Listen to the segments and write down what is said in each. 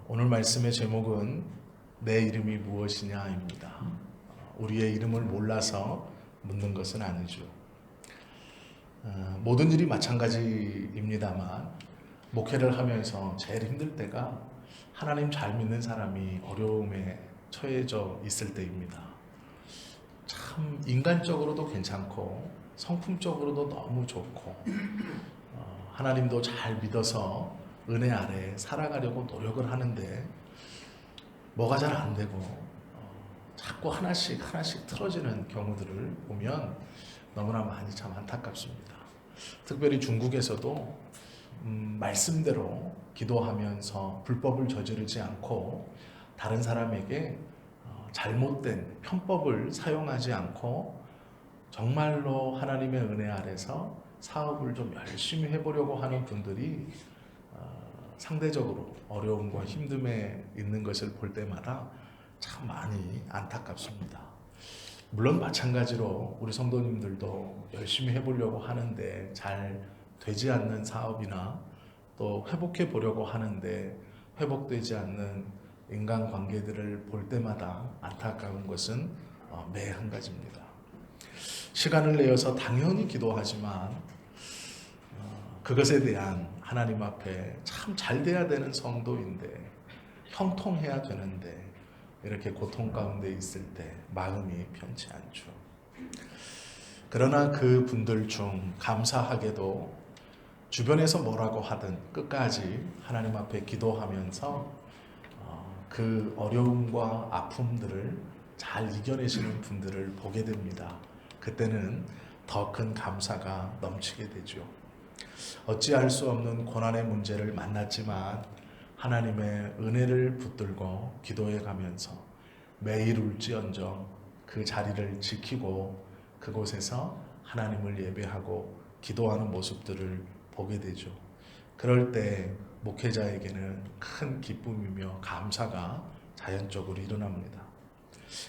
오늘 말씀의 제목은 내 이름이 무엇이냐입니다. 우리의 이름을 몰라서 묻는 것은 아니죠. 모든 일이 마찬가지입니다만 목회를 하면서 제일 힘들 때가 하나님 잘 믿는 사람이 어려움에 처해져 있을 때입니다. 참 인간적으로도 괜찮고 성품적으로도 너무 좋고 하나님도 잘 믿어서 은혜 아래 살아가려고 노력을 하는데 뭐가 잘 안 되고 자꾸 하나씩 틀어지는 경우들을 보면 너무나 많이 참 안타깝습니다. 특별히 중국에서도 말씀대로 기도하면서 불법을 저지르지 않고 다른 사람에게 잘못된 편법을 사용하지 않고 정말로 하나님의 은혜 아래서 사업을 좀 열심히 해보려고 하는 분들이 상대적으로 어려움과 힘듦에 있는 것을 볼 때마다 참 많이 안타깝습니다. 물론 마찬가지로 우리 성도님들도 열심히 해보려고 하는데 잘 되지 않는 사업이나 또 회복해 보려고 하는데 회복되지 않는 인간관계들을 볼 때마다 안타까운 것은 매 한 가지입니다. 시간을 내어서 당연히 기도하지만 그것에 대한 하나님 앞에 참 잘 돼야 되는 성도인데 형통해야 되는데 이렇게 고통 가운데 있을 때 마음이 편치 않죠. 그러나 그 분들 중 감사하게도 주변에서 뭐라고 하든 끝까지 하나님 앞에 기도하면서 그 어려움과 아픔들을 잘 이겨내시는 분들을 보게 됩니다. 그때는 더 큰 감사가 넘치게 되죠. 어찌할 수 없는 고난의 문제를 만났지만 하나님의 은혜를 붙들고 기도해 가면서 매일 울지언정 그 자리를 지키고 그곳에서 하나님을 예배하고 기도하는 모습들을 보게 되죠. 그럴 때 목회자에게는 큰 기쁨이며 감사가 자연적으로 일어납니다.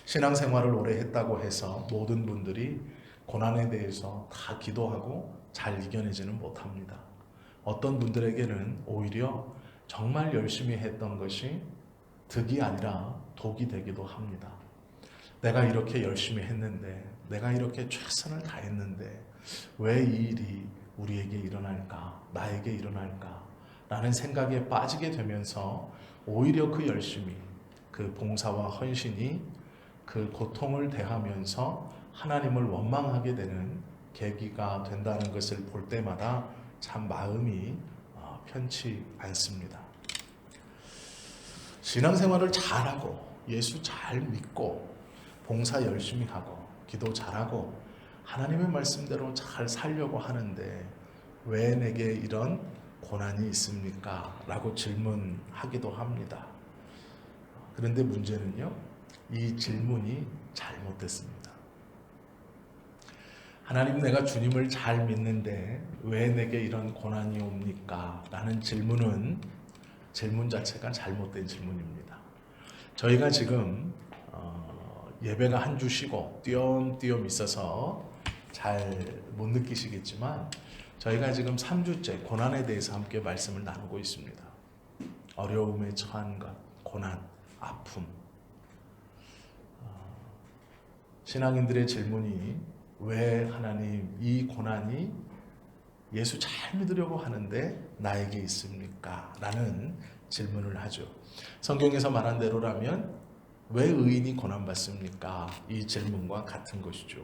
신앙생활을 오래 했다고 해서 모든 분들이 고난에 대해서 다 기도하고 잘 이겨내지는 못합니다. 어떤 분들에게는 오히려 정말 열심히 했던 것이 득이 아니라 독이 되기도 합니다. 내가 이렇게 열심히 했는데, 내가 이렇게 최선을 다했는데 왜 이 일이 우리에게 일어날까, 나에게 일어날까 라는 생각에 빠지게 되면서 오히려 그 열심이, 그 봉사와 헌신이 그 고통을 대하면서 하나님을 원망하게 되는 계기가 된다는 것을 볼 때마다 참 마음이 편치 않습니다. 신앙생활을 잘하고 예수 잘 믿고 봉사 열심히 하고 기도 잘하고 하나님의 말씀대로 잘 살려고 하는데 왜 내게 이런 고난이 있습니까? 라고 질문하기도 합니다. 그런데 문제는요, 이 질문이 잘못됐습니다. 하나님, 내가 주님을 잘 믿는데 왜 내게 이런 고난이 옵니까? 라는 질문 자체가 잘못된 질문입니다. 저희가 지금 예배가 한 주 쉬고 띄엄띄엄 있어서 잘 못 느끼시겠지만 저희가 지금 3주째 고난에 대해서 함께 말씀을 나누고 있습니다. 어려움에 처한 것, 고난, 아픔. 신앙인들의 질문이 왜 하나님 이 고난이 예수 잘 믿으려고 하는데 나에게 있습니까? 라는 질문을 하죠. 성경에서 말한 대로라면 왜 의인이 고난받습니까? 이 질문과 같은 것이죠.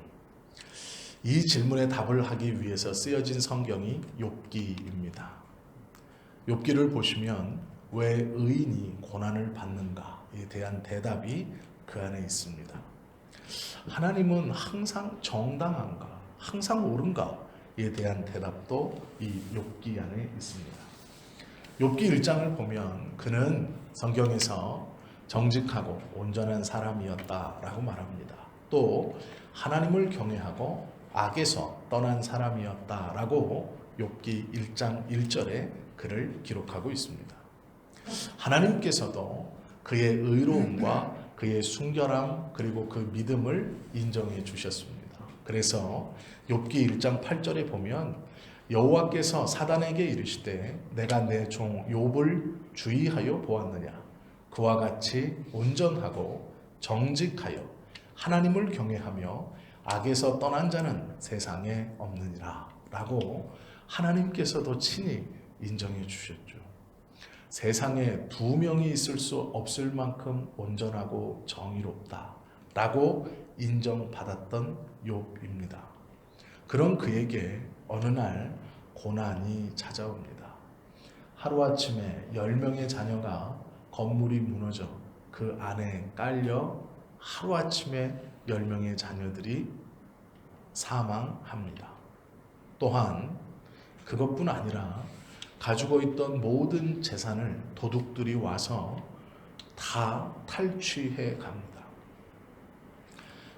이 질문에 답을 하기 위해서 쓰여진 성경이 욥기입니다. 욥기를 보시면 왜 의인이 고난을 받는가에 대한 대답이 그 안에 있습니다. 하나님은 항상 정당한가, 항상 옳은가에 대한 대답도 이 욥기 안에 있습니다. 욥기 1장을 보면 그는 성경에서 정직하고 온전한 사람이었다라고 말합니다. 또 하나님을 경외하고 악에서 떠난 사람이었다라고 욥기 1장 1절에 그를 기록하고 있습니다. 하나님께서도 그의 의로움과 그의 순결함 그리고 그 믿음을 인정해 주셨습니다. 그래서 욥기 1장 8절에 보면 여호와께서 사단에게 이르시되 내가 내 종 욥을 주의하여 보았느냐 그와 같이 온전하고 정직하여 하나님을 경외하며 악에서 떠난 자는 세상에 없느니라 라고 하나님께서도 친히 인정해 주셨죠. 세상에 두 명이 있을 수 없을 만큼 온전하고 정의롭다 라고 인정받았던 욥입니다. 그런 그에게 어느 날 고난이 찾아옵니다. 하루아침에 10명의 자녀가 건물이 무너져 그 안에 깔려 하루아침에 10명의 자녀들이 사망합니다. 또한 그것뿐 아니라 가지고 있던 모든 재산을 도둑들이 와서 다 탈취해 갑니다.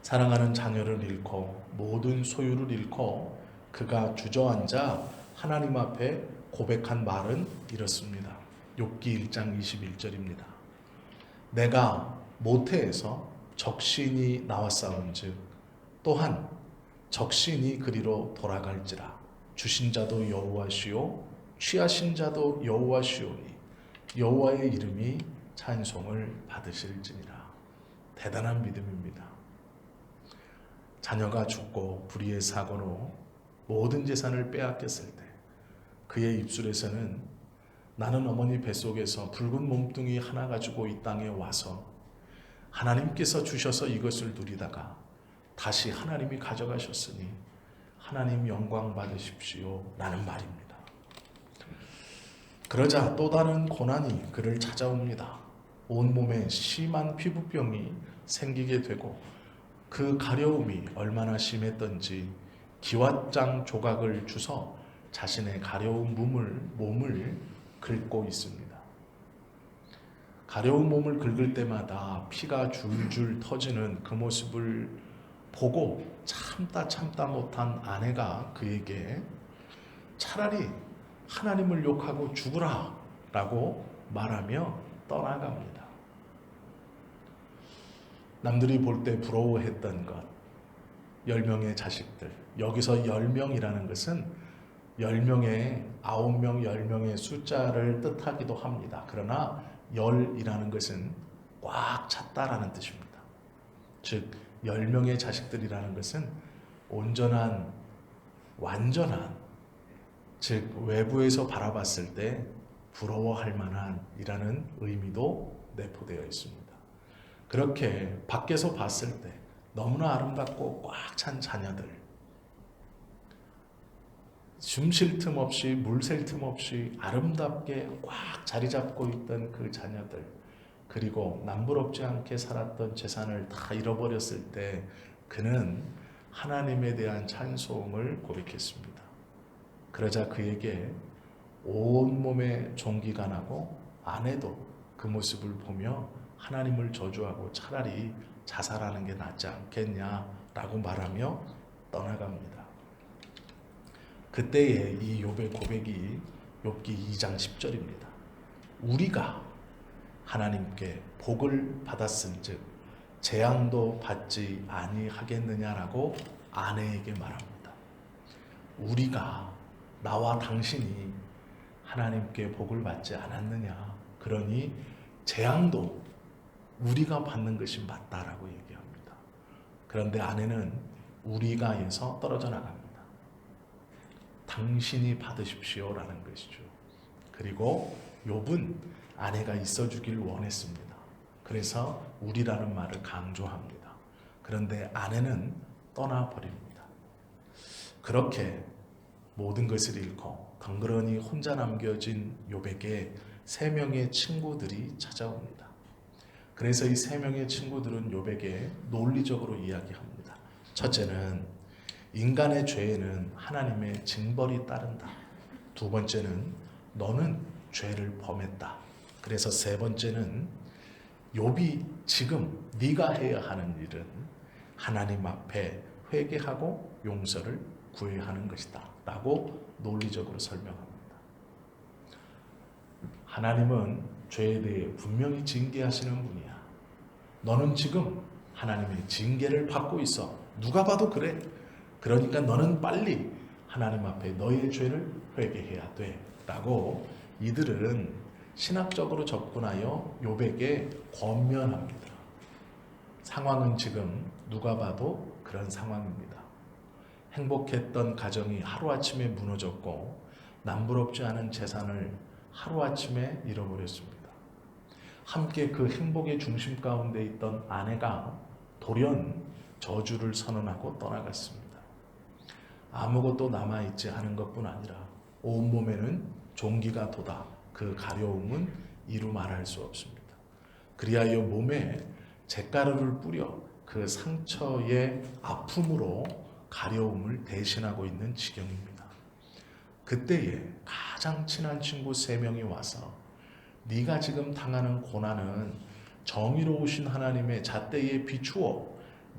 사랑하는 자녀를 잃고 모든 소유를 잃고 그가 주저앉아 하나님 앞에 고백한 말은 이렇습니다. 욥기 1장 21절입니다. 내가 모태에서 적신이 나왔사온즉 또한 적신이 그리로 돌아갈지라. 주신 자도 여호와시요 취하신 자도 여호와시오니 여호와의 이름이 찬송을 받으실지니라. 대단한 믿음입니다. 자녀가 죽고 불의의 사고로 모든 재산을 빼앗겼을 때 그의 입술에서는 나는 어머니 뱃속에서 붉은 몸뚱이 하나 가지고 이 땅에 와서 하나님께서 주셔서 이것을 누리다가 다시 하나님이 가져가셨으니 하나님 영광 받으십시오 라는 말입니다. 그러자 또 다른 고난이 그를 찾아옵니다. 온몸에 심한 피부병이 생기게 되고 그 가려움이 얼마나 심했던지 기왓장 조각을 주서 자신의 가려운 몸을 긁고 있습니다. 가려운 몸을 긁을 때마다 피가 줄줄 터지는 그 모습을 보고 참다 못한 아내가 그에게 차라리 하나님을 욕하고 죽으라 라고 말하며 떠나갑니다. 남들이 볼 때 부러워했던 것, 10명의 자식들, 여기서 10명이라는 것은 10명의 9명, 10명의 숫자를 뜻하기도 합니다. 그러나 열이라는 것은 꽉 찼다라는 뜻입니다. 즉 10명의 자식들이라는 것은 온전한, 완전한, 즉 외부에서 바라봤을 때 부러워할 만한 이라는 의미도 내포되어 있습니다. 그렇게 밖에서 봤을 때 너무나 아름답고 꽉 찬 자녀들, 숨 쉴 틈 없이 물 셀 틈 없이 아름답게 꽉 자리 잡고 있던 그 자녀들, 그리고 남부럽지 않게 살았던 재산을 다 잃어버렸을 때 그는 하나님에 대한 찬송을 고백했습니다. 그러자 그에게 온몸에 종기가 나고 아내도 그 모습을 보며 하나님을 저주하고 차라리 자살하는 게 낫지 않겠냐라고 말하며 떠나갑니다. 그때의 이 욥의 고백이 욥기 2장 10절입니다. 우리가 하나님께 복을 받았은즉 재앙도 받지 아니하겠느냐라고 아내에게 말합니다. 우리가, 나와 당신이 하나님께 복을 받지 않았느냐, 그러니 재앙도 우리가 받는 것이 맞다라고 얘기합니다. 그런데 아내는 우리가에서 떨어져 나갑니다. 당신이 받으십시오라는 것이죠. 그리고 욥은 아내가 있어주길 원했습니다. 그래서 우리라는 말을 강조합니다. 그런데 아내는 떠나버립니다. 그렇게 모든 것을 잃고 덩그러니 혼자 남겨진 욥에게 3명의 친구들이 찾아옵니다. 그래서 이 3명의 친구들은 욥에게 논리적으로 이야기합니다. 첫째는 인간의 죄에는 하나님의 징벌이 따른다. 두 번째는 너는 죄를 범했다. 그래서 세 번째는 욥이 지금 네가 해야 하는 일은 하나님 앞에 회개하고 용서를 구해야 하는 것이다 라고 논리적으로 설명합니다. 하나님은 죄에 대해 분명히 징계하시는 분이야. 너는 지금 하나님의 징계를 받고 있어. 누가 봐도 그래. 그러니까 너는 빨리 하나님 앞에 너의 죄를 회개해야 돼 라고 이들은 신학적으로 접근하여 욥에게 권면합니다. 상황은 지금 누가 봐도 그런 상황입니다. 행복했던 가정이 하루아침에 무너졌고 남부럽지 않은 재산을 하루아침에 잃어버렸습니다. 함께 그 행복의 중심 가운데 있던 아내가 돌연 저주를 선언하고 떠나갔습니다. 아무것도 남아있지 않은 것뿐 아니라 온몸에는 종기가 돋아 그 가려움은 이루 말할 수 없습니다. 그리하여 몸에 잿가루를 뿌려 그 상처의 아픔으로 가려움을 대신하고 있는 지경입니다. 그때에 가장 친한 친구 3명이 와서 네가 지금 당하는 고난은 정의로우신 하나님의 잣대에 비추어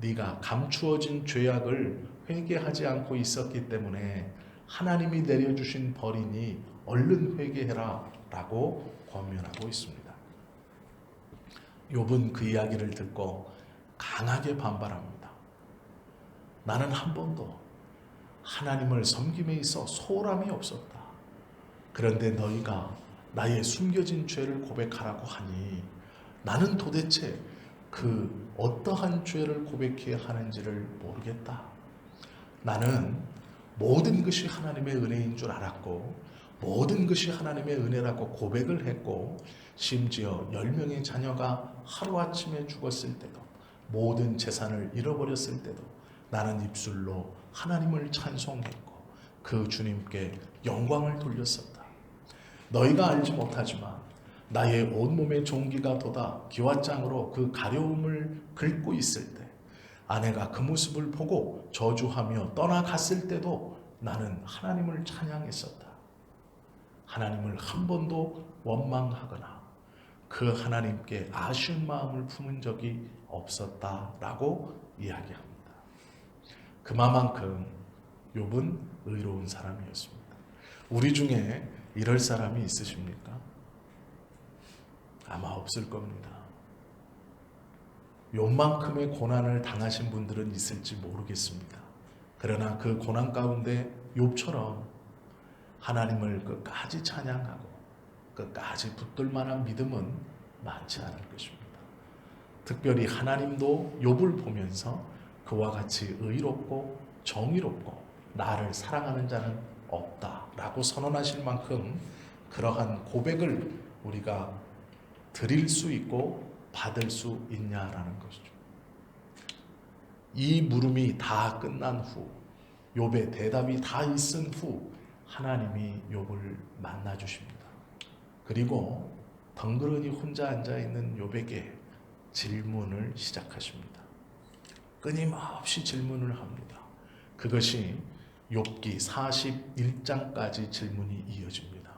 네가 감추어진 죄악을 회개하지 않고 있었기 때문에 하나님이 내려주신 벌이니 얼른 회개해라 라고 권면하고 있습니다. 욥은 그 이야기를 듣고 강하게 반발합니다. 나는 한 번도 하나님을 섬김에 있어 소홀함이 없었다. 그런데 너희가 나의 숨겨진 죄를 고백하라고 하니 나는 도대체 그 어떠한 죄를 고백해야 하는지를 모르겠다. 나는 모든 것이 하나님의 은혜인 줄 알았고 모든 것이 하나님의 은혜라고 고백을 했고 심지어 10명의 자녀가 하루아침에 죽었을 때도 모든 재산을 잃어버렸을 때도 나는 입술로 하나님을 찬송했고 그 주님께 영광을 돌렸었다. 너희가 알지 못하지만 나의 온몸의 종기가 돋아 기왓장으로 그 가려움을 긁고 있을 때 아내가 그 모습을 보고 저주하며 떠나갔을 때도 나는 하나님을 찬양했었다. 하나님을 한 번도 원망하거나 그 하나님께 아쉬운 마음을 품은 적이 없었다라고 이야기합니다. 그만큼 욥은 의로운 사람이었습니다. 우리 중에 이럴 사람이 있으십니까? 아마 없을 겁니다. 욥만큼의 고난을 당하신 분들은 있을지 모르겠습니다. 그러나 그 고난 가운데 욥처럼 하나님을 끝까지 찬양하고 끝까지 붙들 만한 믿음은 많지 않을 것입니다. 특별히 하나님도 욥을 보면서 그와 같이 의롭고 정의롭고 나를 사랑하는 자는 없다라고 선언하실 만큼 그러한 고백을 우리가 드릴 수 있고 받을 수 있냐라는 것이죠. 이 물음이 다 끝난 후 욥의 대답이 다 있은 후 하나님이 욥을 만나 주십니다. 그리고 덩그러니 혼자 앉아 있는 욥에게 질문을 시작하십니다. 끊임없이 질문을 합니다. 그것이 욥기 41장까지 질문이 이어집니다.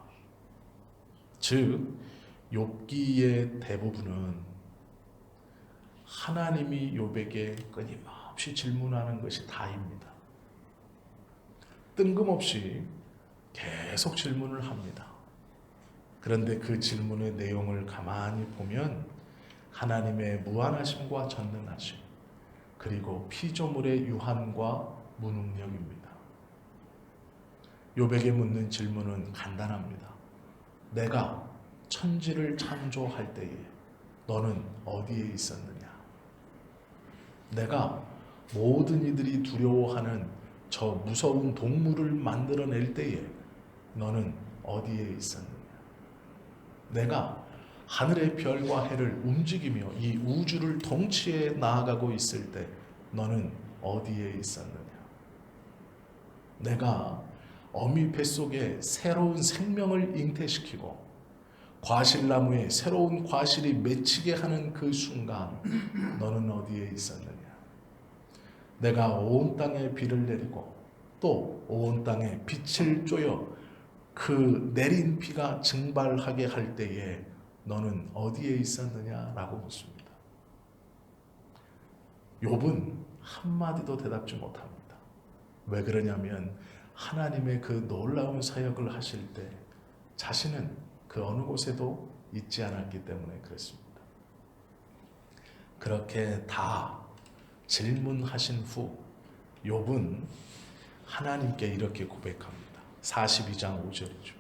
즉 욥기의 대부분은 하나님이 욥에게 끊임없이 질문하는 것이 다입니다. 뜬금없이 계속 질문을 합니다. 그런데 그 질문의 내용을 가만히 보면 하나님의 무한하심과 전능하심 그리고 피조물의 유한과 무능력입니다. 욥에게 묻는 질문은 간단합니다. 내가 천지를 창조할 때에 너는 어디에 있었느냐? 내가 모든 이들이 두려워하는 저 무서운 동물을 만들어낼 때에 너는 어디에 있었느냐? 내가 하늘의 별과 해를 움직이며 이 우주를 통치해 나아가고 있을 때 너는 어디에 있었느냐? 내가 어미 뱃속에 새로운 생명을 잉태시키고 과실나무에 새로운 과실이 맺히게 하는 그 순간 너는 어디에 있었느냐? 내가 온 땅에 비를 내리고 또 온 땅에 빛을 쬐어 그 내린 비가 증발하게 할 때에 너는 어디에 있었느냐라고 묻습니다. 욥은 한마디도 대답지 못합니다. 왜 그러냐면 하나님의 그 놀라운 사역을 하실 때 자신은 그 어느 곳에도 있지 않았기 때문에 그렇습니다. 그렇게 다 질문하신 후 욥은 하나님께 이렇게 고백합니다. 42장 5절이죠.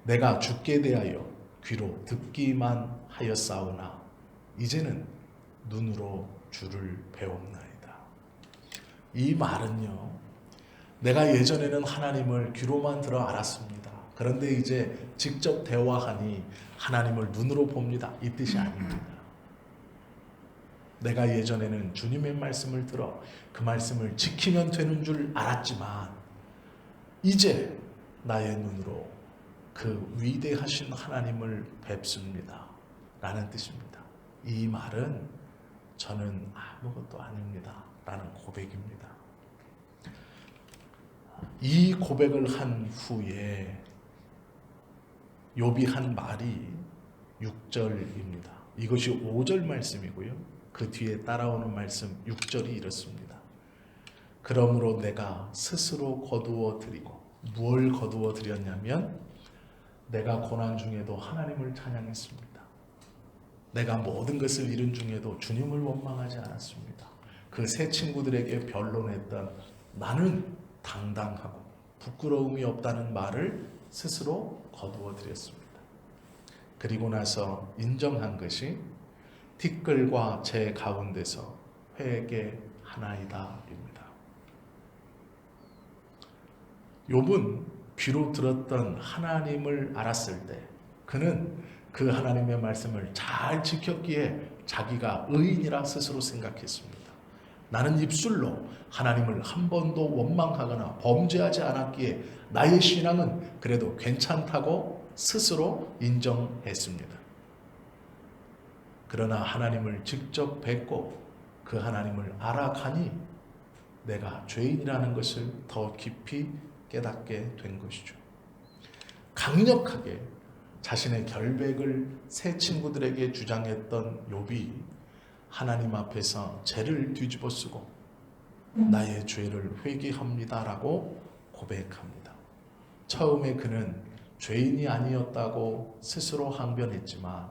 내가 주께 대하여 귀로 듣기만 하였사오나 이제는 눈으로 주를 배웁나이다. 이 말은요, 내가 예전에는 하나님을 귀로만 들어 알았습니다. 그런데 이제 직접 대화하니 하나님을 눈으로 봅니다. 이 뜻이 아닙니다. 내가 예전에는 주님의 말씀을 들어 그 말씀을 지키면 되는 줄 알았지만 이제 나의 눈으로 그 위대하신 하나님을 뵙습니다. 라는 뜻입니다. 이 말은 저는 아무것도 아닙니다. 라는 고백입니다. 이 고백을 한 후에 욥이 한 말이 6절입니다. 이것이 5절 말씀이고요. 그 뒤에 따라오는 말씀 6절이 이렇습니다. 그러므로 내가 스스로 거두어 드리고, 무엇을 거두어 드렸냐면 내가 고난 중에도 하나님을 찬양했습니다. 내가 모든 것을 잃은 중에도 주님을 원망하지 않았습니다. 그 세 친구들에게 변론했던 나는 당당하고 부끄러움이 없다는 말을 스스로 거두어 드렸습니다. 그리고 나서 인정한 것이 티끌과 제 가운데서 회개하나이다 입니다. 욥은 귀로 들었던 하나님을 알았을 때 그는 그 하나님의 말씀을 잘 지켰기에 자기가 의인이라 스스로 생각했습니다. 나는 입술로 하나님을 한 번도 원망하거나 범죄하지 않았기에 나의 신앙은 그래도 괜찮다고 스스로 인정했습니다. 그러나 하나님을 직접 뵙고 그 하나님을 알아가니 내가 죄인이라는 것을 더 깊이 깨닫게 된 것이죠. 강력하게 자신의 결백을 세 친구들에게 주장했던 욥이 하나님 앞에서 죄를 뒤집어 쓰고 나의 죄를 회개합니다라고 고백합니다. 처음에 그는 죄인이 아니었다고 스스로 항변했지만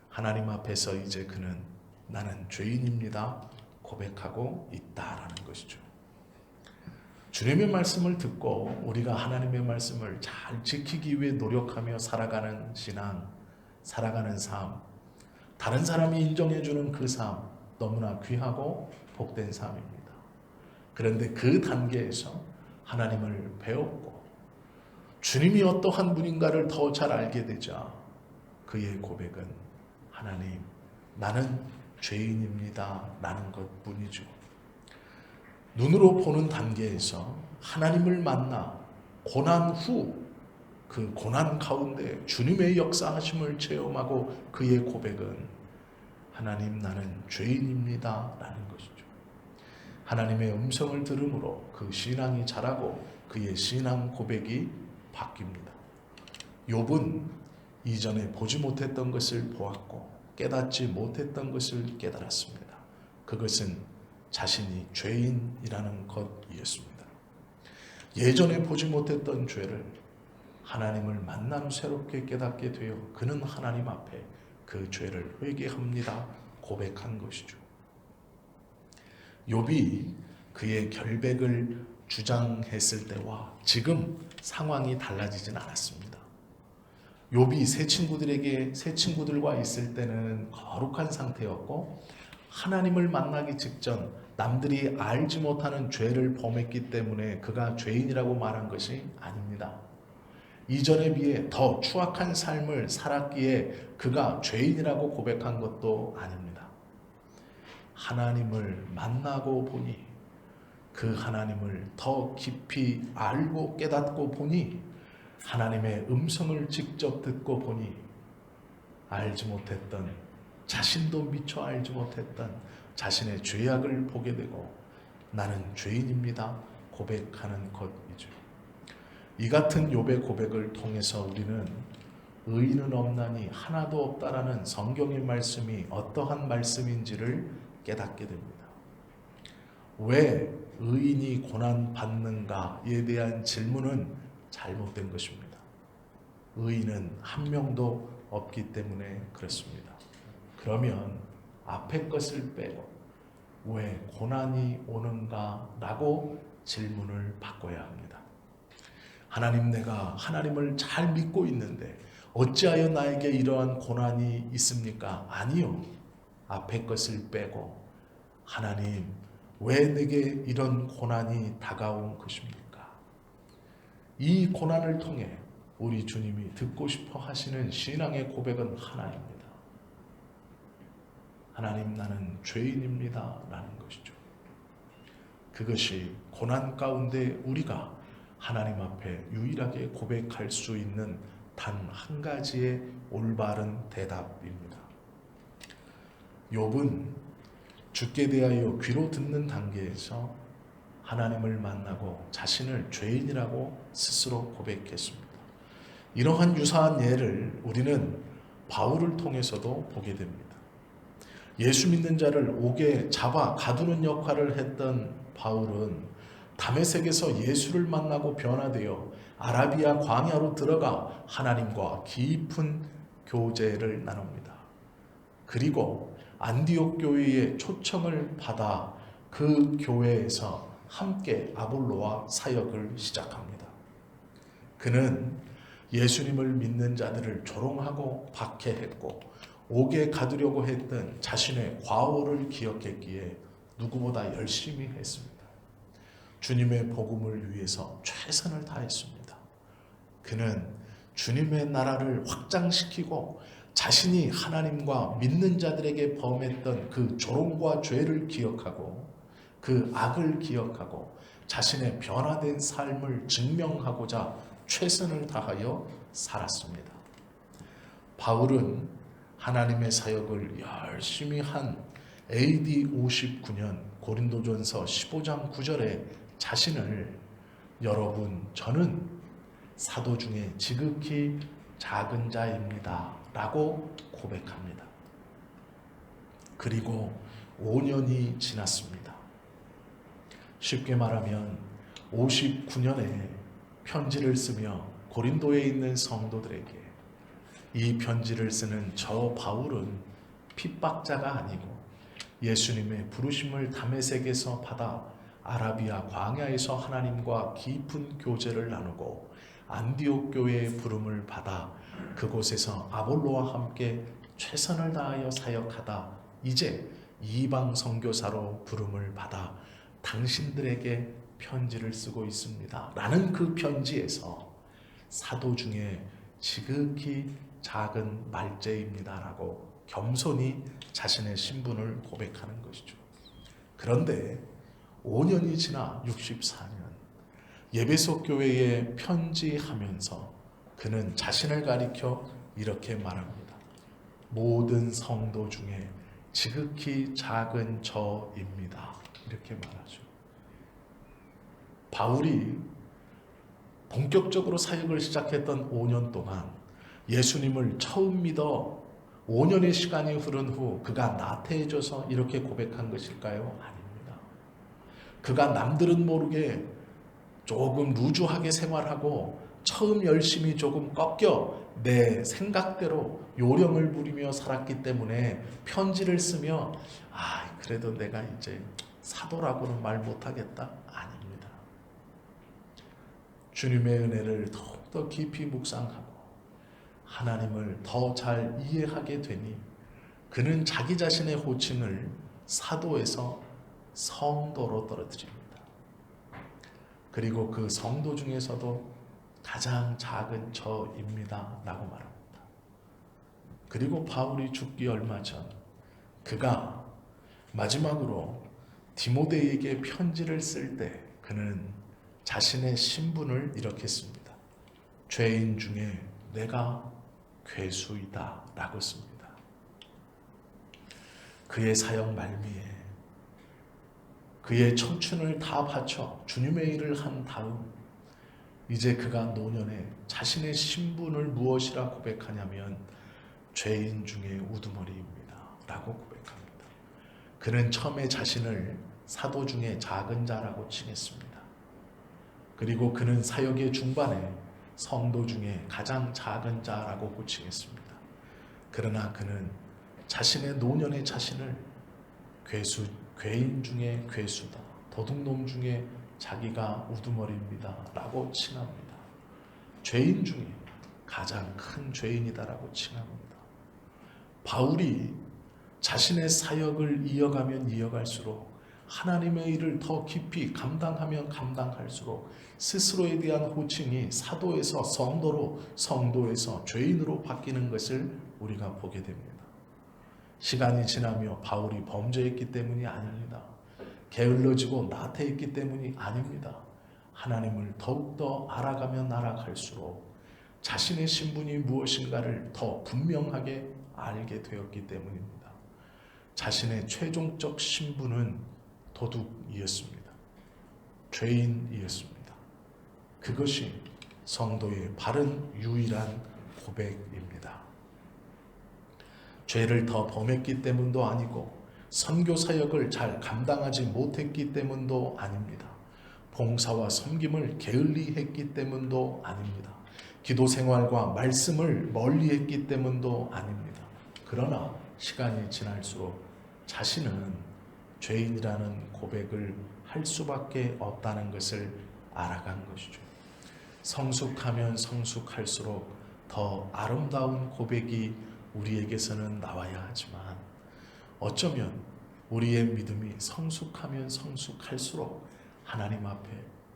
하나님 앞에서 이제 그는 나는 죄인입니다 고백하고 있다라는 것이죠. 주님의 말씀을 듣고 우리가 하나님의 말씀을 잘 지키기 위해 노력하며 살아가는 신앙, 살아가는 삶, 다른 사람이 인정해주는 그 삶 너무나 귀하고 복된 삶입니다. 그런데 그 단계에서 하나님을 배웠고 주님이 어떠한 분인가를 더 잘 알게 되자 그의 고백은 하나님, 나는 죄인입니다 라는 것뿐이죠. 눈으로 보는 단계에서 하나님을 만나 고난 후 그 고난 가운데 주님의 역사하심을 체험하고 그의 고백은 하나님, 나는 죄인입니다 라는 것이죠. 하나님의 음성을 들음으로 그 신앙이 자라고 그의 신앙 고백이 바뀝니다. 욥은 이전에 보지 못했던 것을 보았고 깨닫지 못했던 것을 깨달았습니다. 그것은 자신이 죄인이라는 것이었습니다. 예전에 보지 못했던 죄를 하나님을 만난 새롭게 깨닫게 되어 그는 하나님 앞에 그 죄를 회개합니다 고백한 것이죠. 욥이 그의 결백을 주장했을 때와 지금 상황이 달라지진 않았습니다. 욥이 세 친구들과 있을 때는 거룩한 상태였고 하나님을 만나기 직전 남들이 알지 못하는 죄를 범했기 때문에 그가 죄인이라고 말한 것이 아닙니다. 이전에 비해 더 추악한 삶을 살았기에 그가 죄인이라고 고백한 것도 아닙니다. 하나님을 만나고 보니 그 하나님을 더 깊이 알고 깨닫고 보니 하나님의 음성을 직접 듣고 보니 알지 못했던, 자신도 미처 알지 못했던 자신의 죄악을 보게 되고 나는 죄인입니다 고백하는 것이죠. 이 같은 욥의 고백을 통해서 우리는 의인은 없나니 하나도 없다라는 성경의 말씀이 어떠한 말씀인지를 깨닫게 됩니다. 왜 의인이 고난받는가에 대한 질문은 잘못된 것입니다. 의인은 한 명도 없기 때문에 그렇습니다. 그러면 앞에 것을 빼고 왜 고난이 오는가 라고 질문을 바꿔야 합니다. 하나님, 내가 하나님을 잘 믿고 있는데 어찌하여 나에게 이러한 고난이 있습니까? 아니요. 앞에 것을 빼고 하나님, 왜 내게 이런 고난이 다가온 것입니까? 이 고난을 통해 우리 주님이 듣고 싶어 하시는 신앙의 고백은 하나입니다. 하나님, 나는 죄인입니다 라는 것이죠. 그것이 고난 가운데 우리가 하나님 앞에 유일하게 고백할 수 있는 단 한 가지의 올바른 대답입니다. 욥은 죽게 대하여 귀로 듣는 단계에서 하나님을 만나고 자신을 죄인이라고 스스로 고백했습니다. 이러한 유사한 예를 우리는 바울을 통해서도 보게 됩니다. 예수 믿는 자를 옥에 잡아 가두는 역할을 했던 바울은 다메섹에서 예수를 만나고 변화되어 아라비아 광야로 들어가 하나님과 깊은 교제를 나눕니다. 그리고 안디옥 교회의 초청을 받아 그 교회에서 함께 아볼로와 사역을 시작합니다. 그는 예수님을 믿는 자들을 조롱하고 박해했고 옥에 가두려고 했던 자신의 과오를 기억했기에 누구보다 열심히 했습니다. 주님의 복음을 위해서 최선을 다했습니다. 그는 주님의 나라를 확장시키고 자신이 하나님과 믿는 자들에게 범했던 그 조롱과 죄를 기억하고 그 악을 기억하고 자신의 변화된 삶을 증명하고자 최선을 다하여 살았습니다. 바울은 하나님의 사역을 열심히 한 AD 59년 고린도전서 15장 9절에 자신을 여러분, 저는 사도 중에 지극히 작은 자입니다 라고 고백합니다. 그리고 5년이 지났습니다. 쉽게 말하면 59년에 편지를 쓰며 고린도에 있는 성도들에게 이 편지를 쓰는 저 바울은 핍박자가 아니고 예수님의 부르심을 다메섹에서 받아 아라비아 광야에서 하나님과 깊은 교제를 나누고 안디옥 교회의 부름을 받아 그곳에서 아볼로와 함께 최선을 다하여 사역하다 이제 이방 선교사로 부름을 받아 당신들에게 편지를 쓰고 있습니다 라는 그 편지에서 사도 중에 지극히 작은 말재입니다 라고 겸손히 자신의 신분을 고백하는 것이죠. 그런데 5년이 지나 64년 예배소 교회에 편지하면서 그는 자신을 가리켜 이렇게 말합니다. 모든 성도 중에 지극히 작은 저입니다. 이렇게 말하죠. 바울이 본격적으로 사역을 시작했던 5년 동안 예수님을 처음 믿어 5년의 시간이 흐른 후 그가 나태해져서 이렇게 고백한 것일까요? 아닙니다. 그가 남들은 모르게 조금 루즈하게 생활하고 처음 열심히 조금 꺾여 내 생각대로 요령을 부리며 살았기 때문에 편지를 쓰며 그래도 내가 이제 사도라고는 말 못하겠다? 아닙니다. 주님의 은혜를 더욱더 깊이 묵상하고 하나님을 더 잘 이해하게 되니 그는 자기 자신의 호칭을 사도에서 성도로 떨어뜨립니다. 그리고 그 성도 중에서도 가장 작은 저입니다 라고 말합니다. 그리고 바울이 죽기 얼마 전 그가 마지막으로 디모데에게 편지를 쓸 때 그는 자신의 신분을 이렇게 씁니다. 죄인 중에 내가 괴수이다 라고 씁니다. 그의 사역 말미에 그의 청춘을 다 바쳐 주님의 일을 한 다음 이제 그가 노년에 자신의 신분을 무엇이라 고백하냐면 죄인 중에 우두머리입니다 라고 고백합니다. 그는 처음에 자신을 사도 중에 작은 자라고 칭했습니다. 그리고 그는 사역의 중반에 성도 중에 가장 작은 자라고 호칭했습니다. 그러나 그는 자신의 노년의 자신을 괴인 중에 괴수다, 도둑놈 중에 자기가 우두머리입니다 라고 칭합니다. 죄인 중에 가장 큰 죄인이다라고 칭합니다. 바울이 자신의 사역을 이어가면 이어갈수록 하나님의 일을 더 깊이 감당하면 감당할수록 스스로에 대한 호칭이 사도에서 성도로, 성도에서 죄인으로 바뀌는 것을 우리가 보게 됩니다. 시간이 지나며 바울이 범죄했기 때문이 아닙니다. 게을러지고 나태했기 때문이 아닙니다. 하나님을 더욱더 알아가면 알아갈수록 자신의 신분이 무엇인가를 더 분명하게 알게 되었기 때문입니다. 자신의 최종적 신분은 도둑이었습니다. 죄인이었습니다. 그것이 성도의 바른 유일한 고백입니다. 죄를 더 범했기 때문도 아니고 선교 사역을 잘 감당하지 못했기 때문도 아닙니다. 봉사와 섬김을 게을리 했기 때문도 아닙니다. 기도 생활과 말씀을 멀리 했기 때문도 아닙니다. 그러나 시간이 지날수록 자신은 죄인이라는 고백을 할 수밖에 없다는 것을 알아간 것이죠. 성숙하면 성숙할수록 더 아름다운 고백이 우리에게서는 나와야 하지만 어쩌면 우리의 믿음이 성숙하면 성숙할수록 하나님 앞에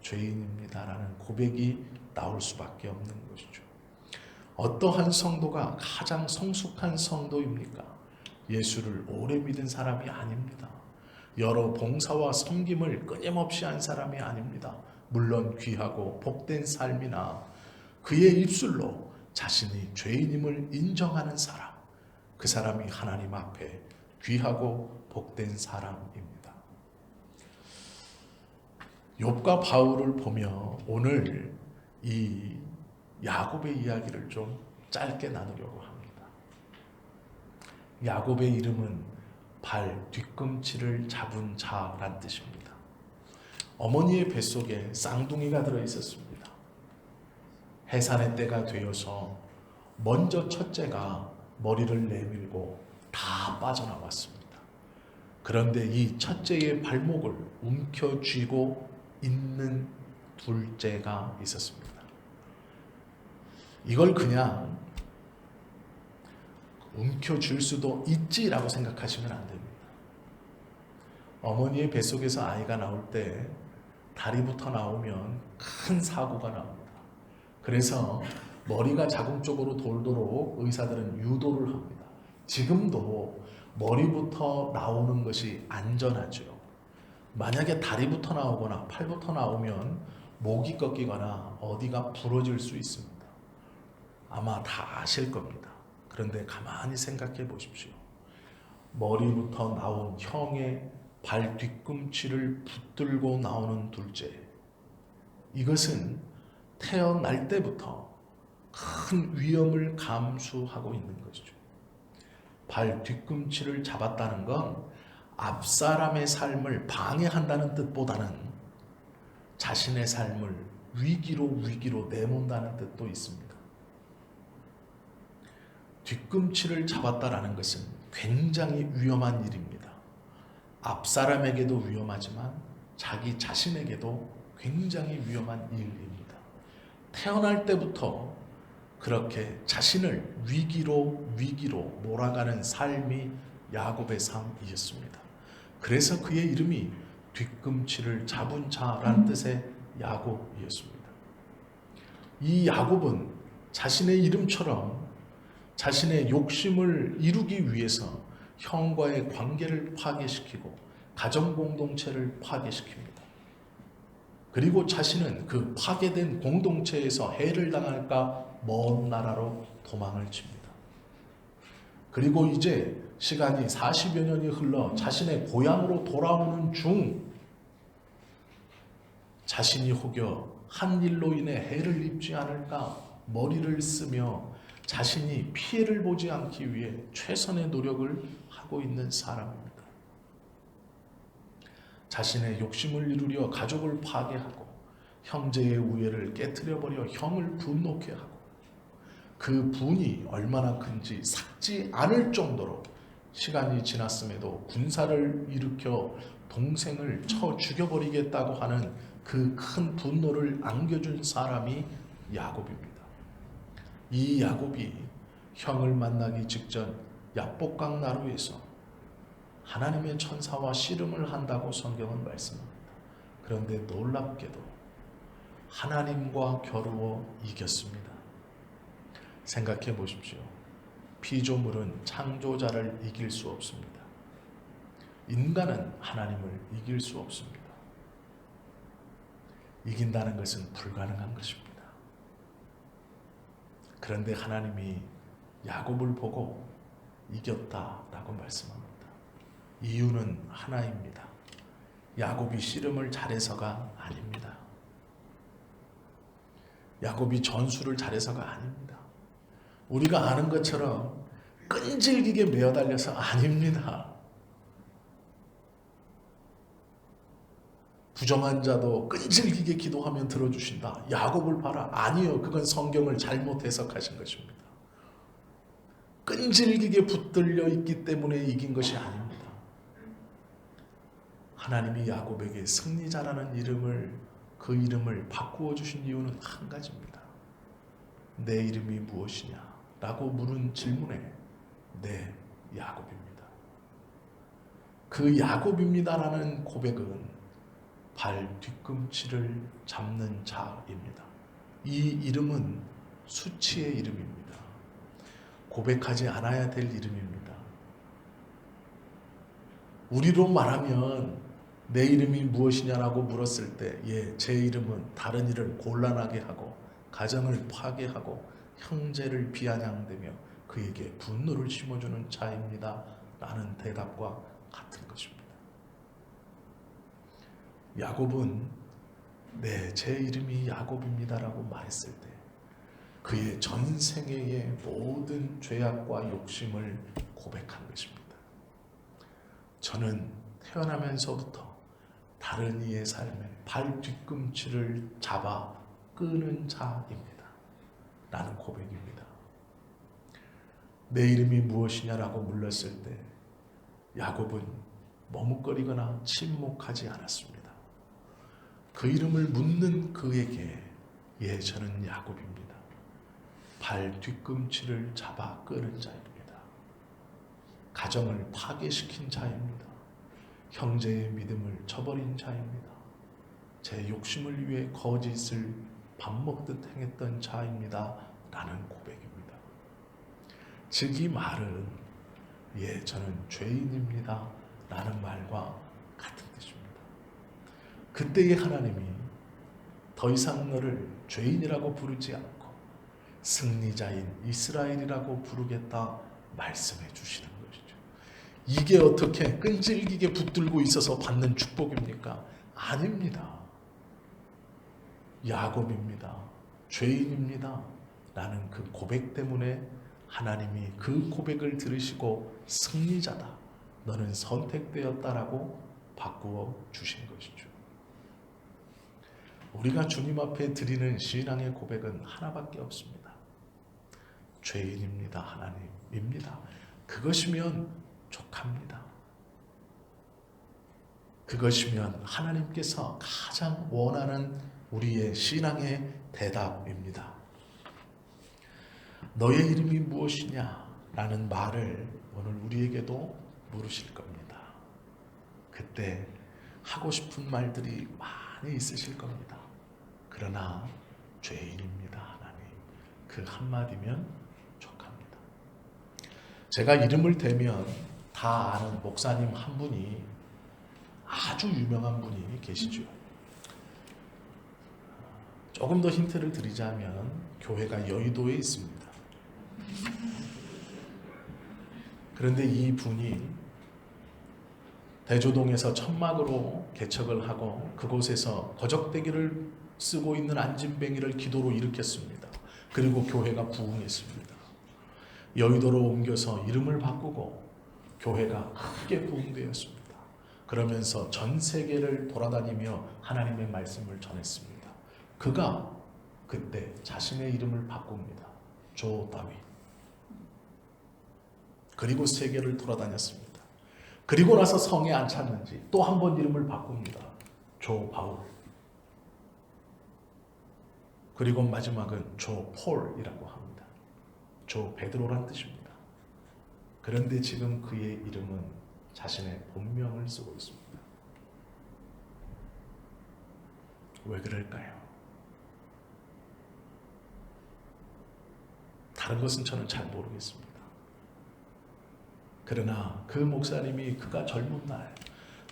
죄인입니다라는 고백이 나올 수밖에 없는 것이죠. 어떠한 성도가 가장 성숙한 성도입니까? 예수를 오래 믿은 사람이 아닙니다. 여러 봉사와 섬김을 끊임없이 한 사람이 아닙니다. 물론 귀하고 복된 삶이나 그의 입술로 자신이 죄인임을 인정하는 사람, 그 사람이 하나님 앞에 귀하고 복된 사람입니다. 욥과 바울을 보며 오늘 이 야곱의 이야기를 좀 짧게 나누려고 합니다. 야곱의 이름은 발 뒤꿈치를 잡은 자란 뜻입니다. 어머니의 뱃속에 쌍둥이가 들어 있었습니다. 해산의 때가 되어서 먼저 첫째가 머리를 내밀고 다 빠져나왔습니다. 그런데 이 첫째의 발목을 움켜쥐고 있는 둘째가 있었습니다. 이걸 그냥 움켜쥘 수도 있지라고 생각하시면 안 됩니다. 어머니의 뱃속에서 아이가 나올 때 다리부터 나오면 큰 사고가 나옵니다. 그래서 머리가 자궁 쪽으로 돌도록 의사들은 유도를 합니다. 지금도 머리부터 나오는 것이 안전하죠. 만약에 다리부터 나오거나 팔부터 나오면 목이 꺾이거나 어디가 부러질 수 있습니다. 아마 다 아실 겁니다. 그런데 가만히 생각해 보십시오. 머리부터 나온 형의 발 뒤꿈치를 붙들고 나오는 둘째. 이것은 태어날 때부터 큰 위험을 감수하고 있는 것이죠. 발 뒤꿈치를 잡았다는 건 앞사람의 삶을 방해한다는 뜻보다는 자신의 삶을 위기로 내몬다는 뜻도 있습니다. 뒤꿈치를 잡았다라는 것은 굉장히 위험한 일입니다. 앞사람에게도 위험하지만 자기 자신에게도 굉장히 위험한 일입니다. 태어날 때부터 그렇게 자신을 위기로 몰아가는 삶이 야곱의 삶이었습니다. 그래서 그의 이름이 뒤꿈치를 잡은 자라는 뜻의 야곱이었습니다. 이 야곱은 자신의 이름처럼 자신의 욕심을 이루기 위해서 형과의 관계를 파괴시키고 가정 공동체를 파괴시킵니다. 그리고 자신은 그 파괴된 공동체에서 해를 당할까 먼 나라로 도망을 칩니다. 그리고 이제 시간이 40여 년이 흘러 자신의 고향으로 돌아오는 중 자신이 혹여 한 일로 인해 해를 입지 않을까 머리를 쓰며 자신이 피해를 보지 않기 위해 최선의 노력을 하고 있는 사람입니다. 자신의 욕심을 이루려 가족을 파괴하고 형제의 우애를 깨트려버려 형을 분노케 하고 그 분이 얼마나 큰지 삭지 않을 정도로 시간이 지났음에도 군사를 일으켜 동생을 쳐 죽여버리겠다고 하는 그 큰 분노를 안겨준 사람이 야곱입니다. 이 야곱이 형을 만나기 직전 야복강 나루에서 하나님의 천사와 씨름을 한다고 성경은 말씀합니다. 그런데 놀랍게도 하나님과 겨루어 이겼습니다. 생각해 보십시오. 피조물은 창조자를 이길 수 없습니다. 인간은 하나님을 이길 수 없습니다. 이긴다는 것은 불가능한 것입니다. 그런데 하나님이 야곱을 보고 이겼다라고 말씀합니다. 이유는 하나입니다. 야곱이 씨름을 잘해서가 아닙니다. 야곱이 전술을 잘해서가 아닙니다. 우리가 아는 것처럼 끈질기게 매어달려서 아닙니다. 부정한 자도 끈질기게 기도하면 들어주신다. 야곱을 봐라. 아니요. 그건 성경을 잘못 해석하신 것입니다. 끈질기게 붙들려 있기 때문에 이긴 것이 아닙니다. 하나님이 야곱에게 승리자라는 그 이름을 바꾸어 주신 이유는 한 가지입니다. 내 이름이 무엇이냐? 라고 물은 질문에 네, 야곱입니다. 그 야곱입니다라는 고백은 발 뒤꿈치를 잡는 자입니다. 이 이름은 수치의 이름입니다. 고백하지 않아야 될 이름입니다. 우리로 말하면 내 이름이 무엇이냐라고 물었을 때 제 이름은 다른 이를 곤란하게 하고 가정을 파괴하고 형제를 비아냥대며 그에게 분노를 심어주는 자입니다. 라는 대답과 같은 것입니다. 야곱은 제 이름이 야곱입니다라고 말했을 때 그의 전생애의 모든 죄악과 욕심을 고백한 것입니다. 저는 태어나면서부터 다른 이의 삶에 발 뒤꿈치를 잡아 끄는 자입니다. 라는 고백입니다. 내 이름이 무엇이냐라고 물렀을 때 야곱은 머뭇거리거나 침묵하지 않았습니다. 그 이름을 묻는 그에게 저는 야곱입니다. 발 뒤꿈치를 잡아 끄는 자입니다. 가정을 파괴시킨 자입니다. 형제의 믿음을 저버린 자입니다. 제 욕심을 위해 거짓을 밥 먹듯 행했던 자입니다. 라는 고백입니다. 즉 이 말은 저는 죄인입니다. 라는 말과 같은 뜻입니다. 그때의 하나님이 더 이상 너를 죄인이라고 부르지 않고 승리자인 이스라엘이라고 부르겠다 말씀해 주시는 것이죠. 이게 어떻게 끈질기게 붙들고 있어서 받는 축복입니까? 아닙니다. 야곱입니다. 죄인입니다. 라는 그 고백 때문에 하나님이 그 고백을 들으시고 승리자다. 너는 선택되었다라고 바꾸어 주신 것이죠. 우리가 주님 앞에 드리는 신앙의 고백은 하나밖에 없습니다. 죄인입니다. 하나님입니다. 그것이면 족합니다. 그것이면 하나님께서 가장 원하는 우리의 신앙의 대답입니다. 너의 이름이 무엇이냐? 라는 말을 오늘 우리에게도 물으실 겁니다. 그때 하고 싶은 말들이 많이 있으실 겁니다. 그러나 죄인입니다. 하나님. 그 한마디면 족합니다. 제가 이름을 대면 다 아는 목사님 한 분이 아주 유명한 분이 계시죠. 조금 더 힌트를 드리자면 교회가 여의도에 있습니다. 그런데 이 분이 대조동에서 천막으로 개척을 하고 그곳에서 거적대기를 쓰고 있는 안진뱅이를 기도로 일으켰습니다. 그리고 교회가 부흥했습니다. 여의도로 옮겨서 이름을 바꾸고 교회가 크게 부흥되었습니다. 그러면서 전 세계를 돌아다니며 하나님의 말씀을 전했습니다. 그가 그때 자신의 이름을 바꿉니다. 조 다윗. 그리고 세계를 돌아다녔습니다. 그리고 나서 성에 안 찼는지 또 한 번 이름을 바꿉니다. 조 바울. 그리고 마지막은 조 폴이라고 합니다. 조 베드로란 뜻입니다. 그런데 지금 그의 이름은 자신의 본명을 쓰고 있습니다. 왜 그럴까요? 다른 것은 저는 잘 모르겠습니다. 그러나 그 목사님이 그가 젊은 날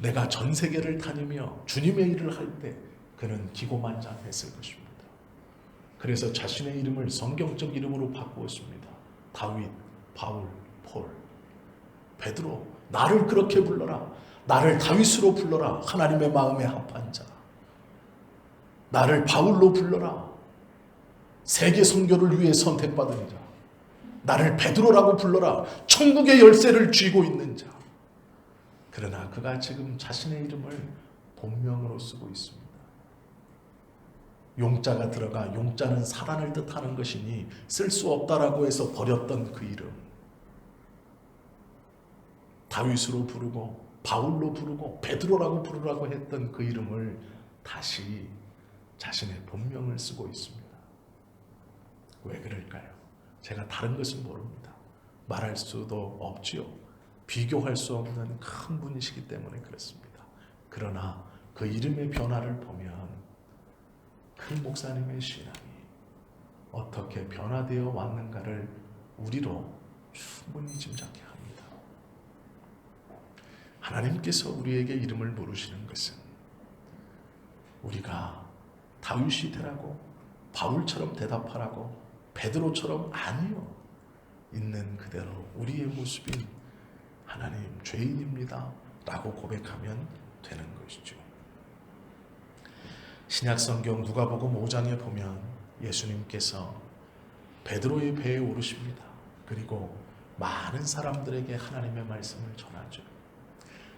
내가 전 세계를 다니며 주님의 일을 할 때 그는 기고만장했을 것입니다. 그래서 자신의 이름을 성경적 이름으로 바꾸었습니다. 다윗, 바울, 폴, 베드로, 나를 그렇게 불러라. 나를 다윗으로 불러라. 하나님의 마음에 합한 자. 나를 바울로 불러라. 세계 선교를 위해 선택받은 자. 나를 베드로라고 불러라. 천국의 열쇠를 쥐고 있는 자. 그러나 그가 지금 자신의 이름을 본명으로 쓰고 있습니다. 용자가 들어가 용자는 사단을 뜻하는 것이니 쓸 수 없다라고 해서 버렸던 그 이름. 다윗으로 부르고 바울로 부르고 베드로라고 부르라고 했던 그 이름을 다시 자신의 본명을 쓰고 있습니다. 왜 그럴까요? 제가 다른 것은 모릅니다. 말할 수도 없지요. 비교할 수 없는 큰 분이시기 때문에 그렇습니다. 그러나 그 이름의 변화를 보면 그 목사님의 신앙이 어떻게 변화되어 왔는가를 우리로 충분히 짐작해 합니다. 하나님께서 우리에게 이름을 물으시는 것은 우리가 다윗이 되라고, 바울처럼 대답하라고, 베드로처럼 아니요, 있는 그대로 우리의 모습인 하나님 죄인입니다 라고 고백하면 되는 것이죠. 신약성경 누가복음 5장에 보면 예수님께서 베드로의 배에 오르십니다. 그리고 많은 사람들에게 하나님의 말씀을 전하죠.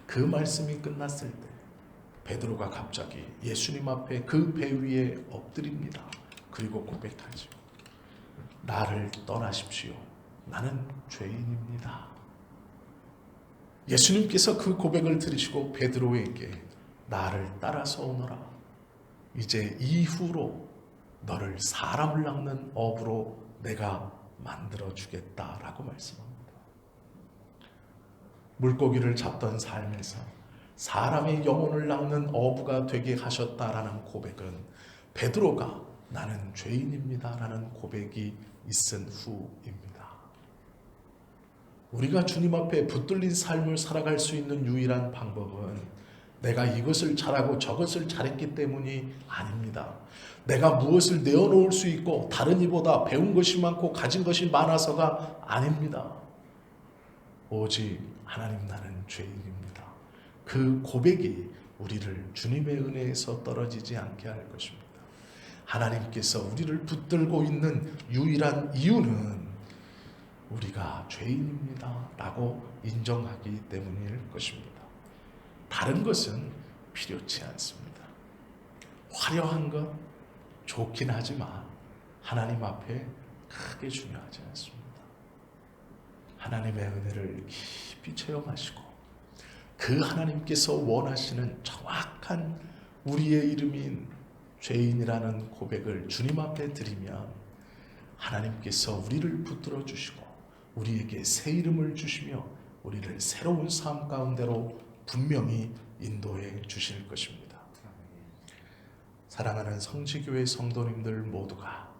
그 말씀이 끝났을 때 베드로가 갑자기 예수님 앞에 그 배 위에 엎드립니다. 그리고 고백하죠. 나를 떠나십시오. 나는 죄인입니다. 예수님께서 그 고백을 들으시고 베드로에게 나를 따라서 오너라. 이제 이후로 너를 사람을 낚는 어부로 내가 만들어 주겠다라고 말씀합니다. 물고기를 잡던 삶에서 사람의 영혼을 낚는 어부가 되게 하셨다라는 고백은 베드로가 나는 죄인입니다라는 고백이 있은 후입니다. 우리가 주님 앞에 붙들린 삶을 살아갈 수 있는 유일한 방법은 내가 이것을 잘하고 저것을 잘했기 때문이 아닙니다. 내가 무엇을 내어놓을 수 있고 다른 이보다 배운 것이 많고 가진 것이 많아서가 아닙니다. 오직 하나님 나는 죄인입니다. 그 고백이 우리를 주님의 은혜에서 떨어지지 않게 할 것입니다. 하나님께서 우리를 붙들고 있는 유일한 이유는 우리가 죄인입니다 라고 인정하기 때문일 것입니다. 다른 것은 필요치 않습니다. 화려한 것 좋긴 하지만 하나님 앞에 크게 중요하지 않습니다. 하나님의 은혜를 깊이 체험하시고 그 하나님께서 원하시는 정확한 우리의 이름인 죄인이라는 고백을 주님 앞에 드리면 하나님께서 우리를 붙들어 주시고 우리에게 새 이름을 주시며 우리를 새로운 삶 가운데로 분명히 인도해 주실 것입니다. 사랑하는 성지교회 성도님들 모두가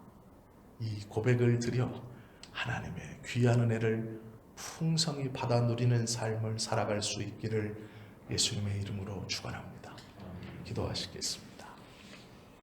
이 고백을 드려 하나님의 귀한 은혜를 풍성히 받아 누리는 삶을 살아갈 수 있기를 예수님의 이름으로 축원합니다. 기도하시겠습니다.